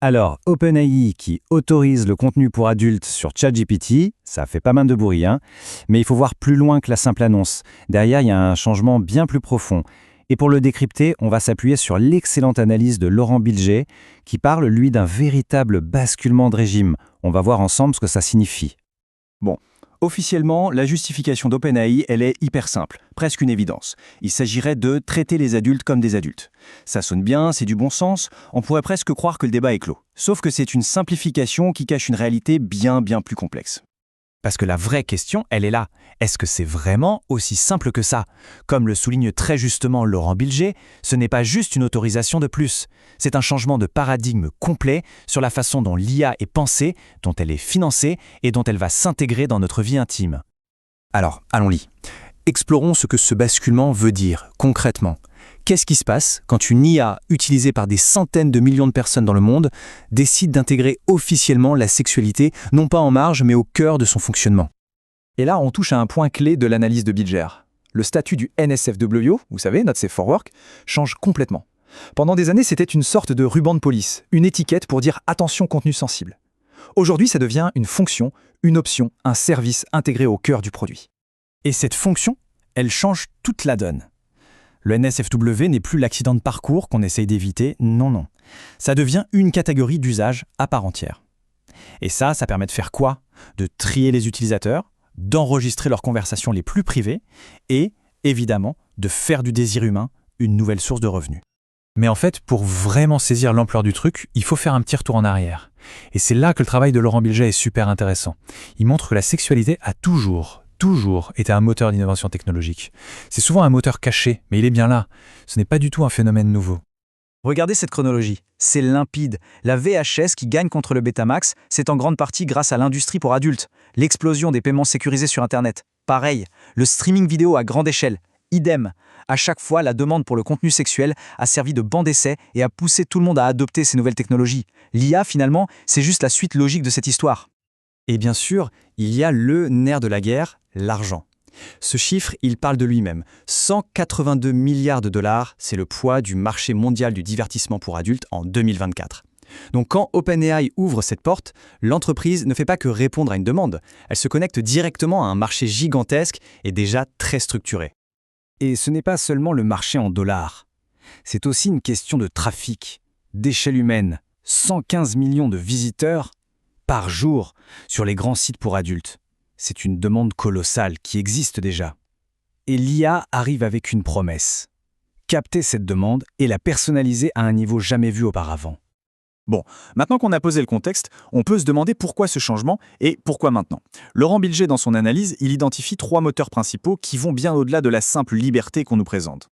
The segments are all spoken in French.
Alors, OpenAI qui autorise le contenu pour adultes sur ChatGPT, ça fait pas mal de bruit, hein, mais il faut voir plus loin que la simple annonce. Derrière, il y a un changement bien plus profond. Et pour le décrypter, on va s'appuyer sur l'excellente analyse de Laurent Bilger, qui parle, lui, d'un véritable basculement de régime. On va voir ensemble ce que ça signifie. Bon, officiellement, la justification d'OpenAI, elle est hyper simple, presque une évidence. Il s'agirait de traiter les adultes comme des adultes. Ça sonne bien, c'est du bon sens, on pourrait presque croire que le débat est clos. Sauf que c'est une simplification qui cache une réalité bien plus complexe. Parce que la vraie question, elle est là. Est-ce que c'est vraiment aussi simple que ça? Comme le souligne très justement Laurent Bilger, ce n'est pas juste une autorisation de plus. C'est un changement de paradigme complet sur la façon dont l'IA est pensée, dont elle est financée et dont elle va s'intégrer dans notre vie intime. Alors, allons-y. Explorons ce que ce basculement veut dire, concrètement. Qu'est-ce qui se passe quand une IA utilisée par des centaines de millions de personnes dans le monde décide d'intégrer officiellement la sexualité, non pas en marge, mais au cœur de son fonctionnement? Et là, on touche à un point clé de l'analyse de Bilger. Le statut du NSFW, vous savez, Not Safe for Work, change complètement. Pendant des années, c'était une sorte de ruban de police, une étiquette pour dire attention contenu sensible. Aujourd'hui, ça devient une fonction, une option, un service intégré au cœur du produit. Et cette fonction, elle change toute la donne. Le NSFW n'est plus l'accident de parcours qu'on essaye d'éviter, non. Ça devient une catégorie d'usage à part entière. Et ça permet de faire quoi? De trier les utilisateurs, d'enregistrer leurs conversations les plus privées et, évidemment, de faire du désir humain une nouvelle source de revenus. Mais en fait, pour vraiment saisir l'ampleur du truc, il faut faire un petit retour en arrière. Et c'est là que le travail de Laurent Bilger est super intéressant. Il montre que la sexualité a toujours été un moteur d'innovation technologique. C'est souvent un moteur caché, mais il est bien là. Ce n'est pas du tout un phénomène nouveau. Regardez cette chronologie, c'est limpide. La VHS qui gagne contre le Betamax, c'est en grande partie grâce à l'industrie pour adultes. L'explosion des paiements sécurisés sur Internet, pareil. Le streaming vidéo à grande échelle, idem. À chaque fois, la demande pour le contenu sexuel a servi de banc d'essai et a poussé tout le monde à adopter ces nouvelles technologies. L'IA, finalement, c'est juste la suite logique de cette histoire. Et bien sûr, il y a le nerf de la guerre, l'argent. Ce chiffre, il parle de lui-même. 182 milliards de dollars, c'est le poids du marché mondial du divertissement pour adultes en 2024. Donc quand OpenAI ouvre cette porte, l'entreprise ne fait pas que répondre à une demande. Elle se connecte directement à un marché gigantesque et déjà très structuré. Et ce n'est pas seulement le marché en dollars. C'est aussi une question de trafic, d'échelle humaine. 115 millions de visiteurs par jour sur les grands sites pour adultes. C'est une demande colossale qui existe déjà. Et l'IA arrive avec une promesse. Capter cette demande et la personnaliser à un niveau jamais vu auparavant. Bon, maintenant qu'on a posé le contexte, on peut se demander pourquoi ce changement et pourquoi maintenant. Laurent Bilger, dans son analyse, il identifie 3 moteurs principaux qui vont bien au-delà de la simple liberté qu'on nous présente.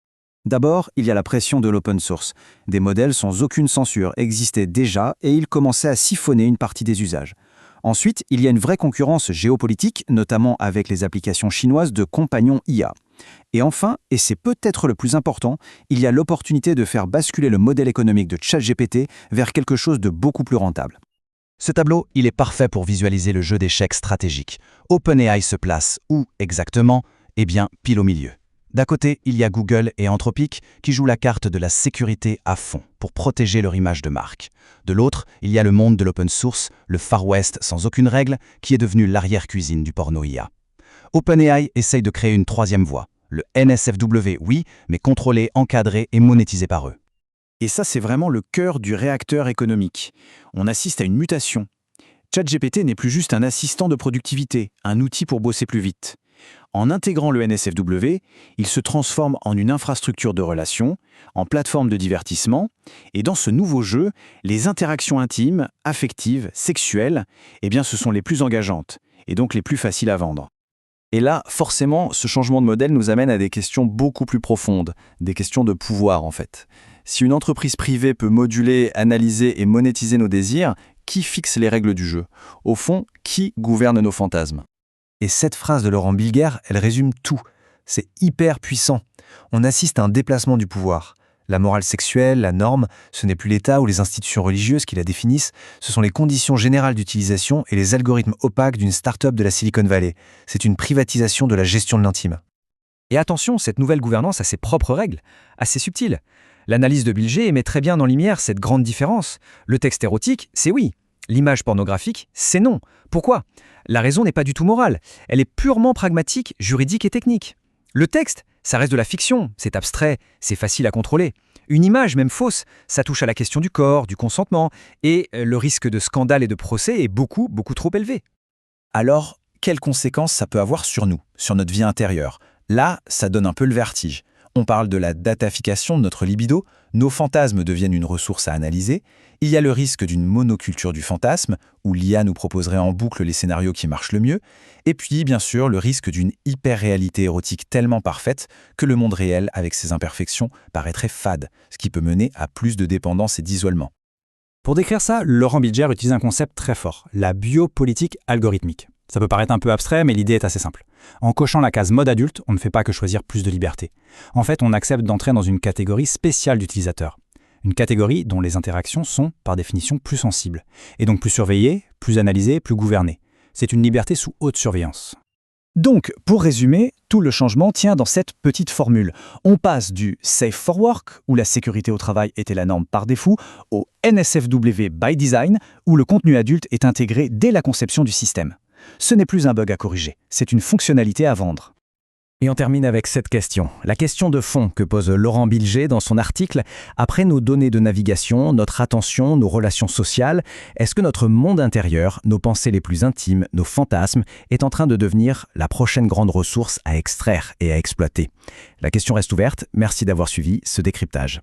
D'abord, il y a la pression de l'open source. Des modèles sans aucune censure existaient déjà et ils commençaient à siphonner une partie des usages. Ensuite, il y a une vraie concurrence géopolitique, notamment avec les applications chinoises de compagnons IA. Et enfin, et c'est peut-être le plus important, il y a l'opportunité de faire basculer le modèle économique de ChatGPT vers quelque chose de beaucoup plus rentable. Ce tableau, il est parfait pour visualiser le jeu d'échecs stratégique. OpenAI se place où exactement? Eh bien, pile au milieu. D'un côté, il y a Google et Anthropic qui jouent la carte de la sécurité à fond pour protéger leur image de marque. De l'autre, il y a le monde de l'open source, le Far West sans aucune règle, qui est devenu l'arrière-cuisine du porno IA. OpenAI essaye de créer une troisième voie. Le NSFW, oui, mais contrôlé, encadré et monétisé par eux. Et ça, c'est vraiment le cœur du réacteur économique. On assiste à une mutation. ChatGPT n'est plus juste un assistant de productivité, un outil pour bosser plus vite. En intégrant le NSFW, il se transforme en une infrastructure de relations, en plateforme de divertissement, et dans ce nouveau jeu, les interactions intimes, affectives, sexuelles, eh bien, ce sont les plus engageantes, et donc les plus faciles à vendre. Et là, forcément, ce changement de modèle nous amène à des questions beaucoup plus profondes, des questions de pouvoir en fait. Si une entreprise privée peut moduler, analyser et monétiser nos désirs, qui fixe les règles du jeu? Au fond, qui gouverne nos fantasmes? Et cette phrase de Laurent Bilger, elle résume tout. C'est hyper puissant. On assiste à un déplacement du pouvoir. La morale sexuelle, la norme, ce n'est plus l'État ou les institutions religieuses qui la définissent, ce sont les conditions générales d'utilisation et les algorithmes opaques d'une start-up de la Silicon Valley. C'est une privatisation de la gestion de l'intime. Et attention, cette nouvelle gouvernance a ses propres règles, assez subtiles. L'analyse de Bilger met très bien en lumière cette grande différence. Le texte érotique, c'est oui. L'image pornographique, c'est non. Pourquoi ? La raison n'est pas du tout morale. Elle est purement pragmatique, juridique et technique. Le texte, ça reste de la fiction, c'est abstrait, c'est facile à contrôler. Une image, même fausse, ça touche à la question du corps, du consentement, et le risque de scandale et de procès est beaucoup, beaucoup trop élevé. Alors, quelles conséquences ça peut avoir sur nous, sur notre vie intérieure? Là, ça donne un peu le vertige. On parle de la datafication de notre libido, nos fantasmes deviennent une ressource à analyser, il y a le risque d'une monoculture du fantasme, où l'IA nous proposerait en boucle les scénarios qui marchent le mieux, et puis, bien sûr, le risque d'une hyper-réalité érotique tellement parfaite que le monde réel, avec ses imperfections, paraîtrait fade, ce qui peut mener à plus de dépendance et d'isolement. Pour décrire ça, Laurent Bilger utilise un concept très fort, la biopolitique algorithmique. Ça peut paraître un peu abstrait, mais l'idée est assez simple. En cochant la case mode adulte, on ne fait pas que choisir plus de liberté. En fait, on accepte d'entrer dans une catégorie spéciale d'utilisateurs. Une catégorie dont les interactions sont, par définition, plus sensibles. Et donc plus surveillées, plus analysées, plus gouvernées. C'est une liberté sous haute surveillance. Donc, pour résumer, tout le changement tient dans cette petite formule. On passe du Safe for Work, où la sécurité au travail était la norme par défaut, au NSFW by Design, où le contenu adulte est intégré dès la conception du système. Ce n'est plus un bug à corriger, c'est une fonctionnalité à vendre. Et on termine avec cette question, la question de fond que pose Laurent Bilger dans son article. Après nos données de navigation, notre attention, nos relations sociales, est-ce que notre monde intérieur, nos pensées les plus intimes, nos fantasmes, est en train de devenir la prochaine grande ressource à extraire et à exploiter ? La question reste ouverte, merci d'avoir suivi ce décryptage.